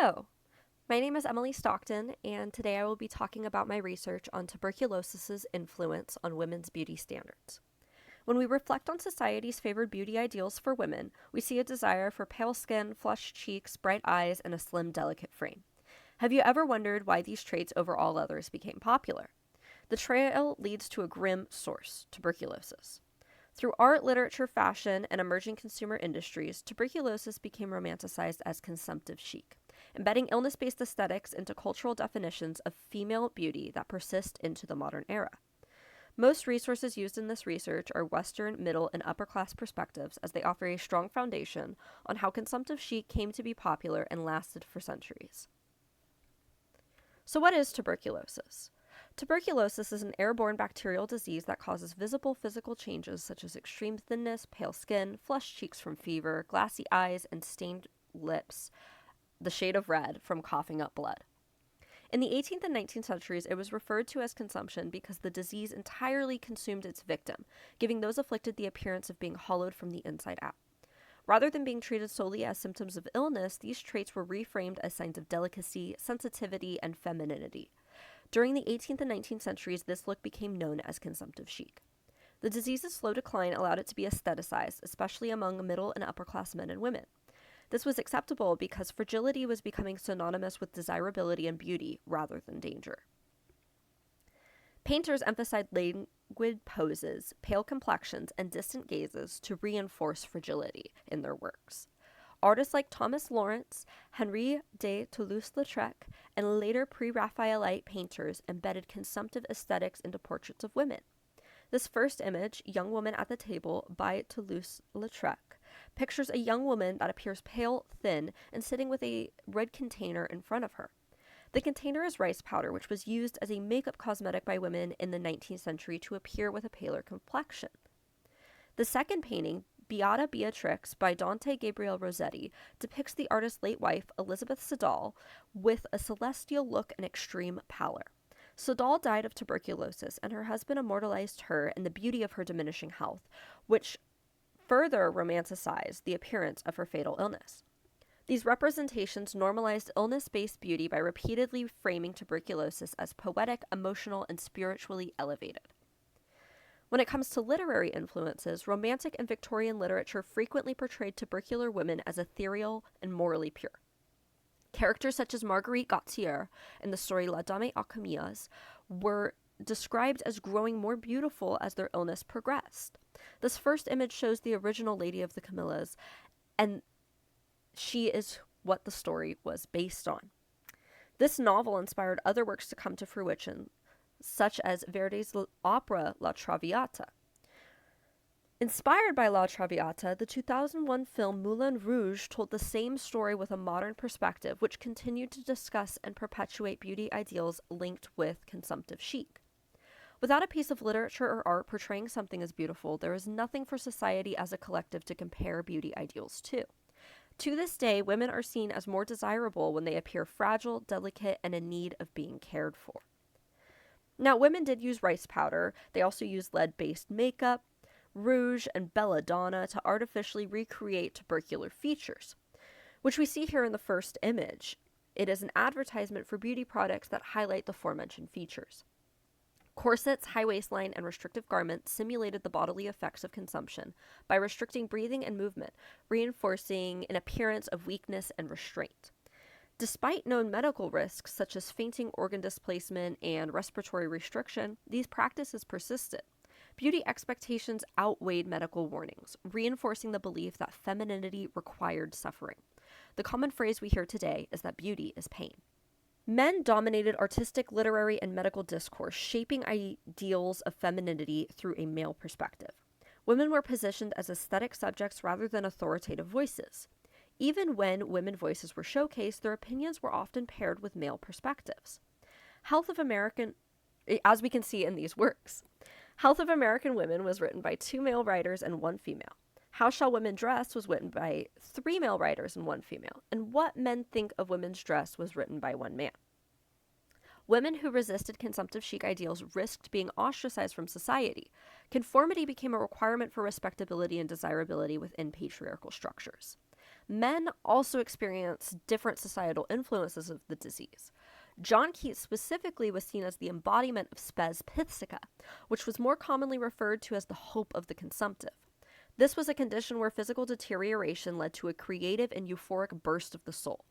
Hello, my name is Emily Stockton, and today I will be talking about my research on tuberculosis's influence on women's beauty standards. When we reflect on society's favored beauty ideals for women, we see a desire for pale skin, flushed cheeks, bright eyes, and a slim, delicate frame. Have you ever wondered why these traits over all others became popular? The trail leads to a grim source: tuberculosis. Through art, literature, fashion, and emerging consumer industries, tuberculosis became romanticized as consumptive chic, embedding illness-based aesthetics into cultural definitions of female beauty that persist into the modern era. Most resources used in this research are Western, middle, and upper class perspectives, as they offer a strong foundation on how consumptive chic came to be popular and lasted for centuries. So what is tuberculosis? Tuberculosis is an airborne bacterial disease that causes visible physical changes such as extreme thinness, pale skin, flushed cheeks from fever, glassy eyes, and stained lips, the shade of red from coughing up blood. In the 18th and 19th centuries, it was referred to as consumption because the disease entirely consumed its victim, giving those afflicted the appearance of being hollowed from the inside out. Rather than being treated solely as symptoms of illness, these traits were reframed as signs of delicacy, sensitivity, and femininity. During the 18th and 19th centuries, this look became known as consumptive chic. The disease's slow decline allowed it to be aestheticized, especially among middle and upper class men and women. This was acceptable because fragility was becoming synonymous with desirability and beauty rather than danger. Painters emphasized languid poses, pale complexions, and distant gazes to reinforce fragility in their works. Artists like Thomas Lawrence, Henri de Toulouse-Lautrec, and later pre-Raphaelite painters embedded consumptive aesthetics into portraits of women. This first image, Young Woman at the Table by Toulouse-Lautrec, pictures a young woman that appears pale, thin, and sitting with a red container in front of her. The container is rice powder, which was used as a makeup cosmetic by women in the 19th century to appear with a paler complexion. The second painting, Beata Beatrix by Dante Gabriel Rossetti, depicts the artist's late wife, Elizabeth Siddal, with a celestial look and extreme pallor. Siddal died of tuberculosis, and her husband immortalized her and the beauty of her diminishing health, which further romanticized the appearance of her fatal illness. These representations normalized illness-based beauty by repeatedly framing tuberculosis as poetic, emotional, and spiritually elevated. When it comes to literary influences, Romantic and Victorian literature frequently portrayed tubercular women as ethereal and morally pure. Characters such as Marguerite Gautier in the story La Dame aux Camélias were described as growing more beautiful as their illness progressed. This first image shows the original Lady of the Camellias, and she is what the story was based on. This novel inspired other works to come to fruition, such as Verdi's opera La Traviata. Inspired by La Traviata, the 2001 film Moulin Rouge told the same story with a modern perspective, which continued to discuss and perpetuate beauty ideals linked with consumptive chic. Without a piece of literature or art portraying something as beautiful, there is nothing for society as a collective to compare beauty ideals to. To this day, women are seen as more desirable when they appear fragile, delicate, and in need of being cared for. Now, women did use rice powder. They also used lead-based makeup, rouge, and belladonna to artificially recreate tubercular features, which we see here in the first image. It is an advertisement for beauty products that highlight the aforementioned features. Corsets, high waistline, and restrictive garments simulated the bodily effects of consumption by restricting breathing and movement, reinforcing an appearance of weakness and restraint. Despite known medical risks such as fainting, organ displacement, and respiratory restriction, these practices persisted. Beauty expectations outweighed medical warnings, reinforcing the belief that femininity required suffering. The common phrase we hear today is that beauty is pain. Men dominated artistic, literary, and medical discourse, shaping ideals of femininity through a male perspective. Women were positioned as aesthetic subjects rather than authoritative voices. Even when women voices were showcased, their opinions were often paired with male perspectives. As we can see in these works, Health of American Women was written by 2 male writers and 1 female. How Shall Women Dress was written by 3 male writers and 1 female. And What Men Think of Women's Dress was written by 1 man. Women who resisted consumptive chic ideals risked being ostracized from society. Conformity became a requirement for respectability and desirability within patriarchal structures. Men also experience different societal influences of the disease. John Keats specifically was seen as the embodiment of spes piscica, which was more commonly referred to as the hope of the consumptive. This was a condition where physical deterioration led to a creative and euphoric burst of the soul.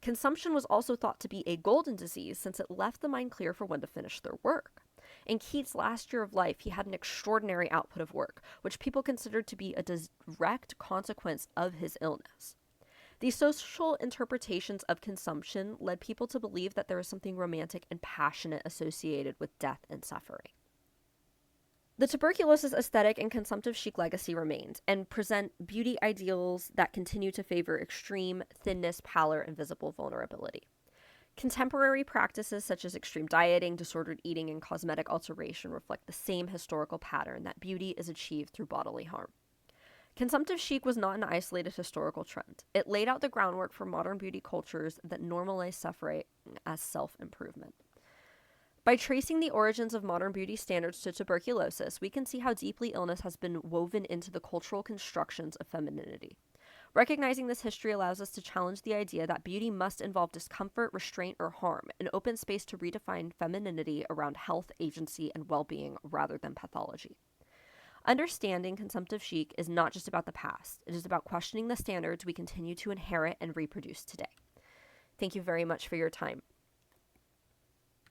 Consumption was also thought to be a golden disease since it left the mind clear for when to finish their work. In Keats' last year of life, he had an extraordinary output of work, which people considered to be a direct consequence of his illness. These social interpretations of consumption led people to believe that there was something romantic and passionate associated with death and suffering. The tuberculosis aesthetic and consumptive chic legacy remained and present beauty ideals that continue to favor extreme thinness, pallor, and visible vulnerability. Contemporary practices such as extreme dieting, disordered eating, and cosmetic alteration reflect the same historical pattern that beauty is achieved through bodily harm. Consumptive chic was not an isolated historical trend. It laid out the groundwork for modern beauty cultures that normalize suffering as self-improvement. By tracing the origins of modern beauty standards to tuberculosis, we can see how deeply illness has been woven into the cultural constructions of femininity. Recognizing this history allows us to challenge the idea that beauty must involve discomfort, restraint, or harm, an open space to redefine femininity around health, agency, and well-being rather than pathology. Understanding consumptive chic is not just about the past. It is about questioning the standards we continue to inherit and reproduce today. Thank you very much for your time.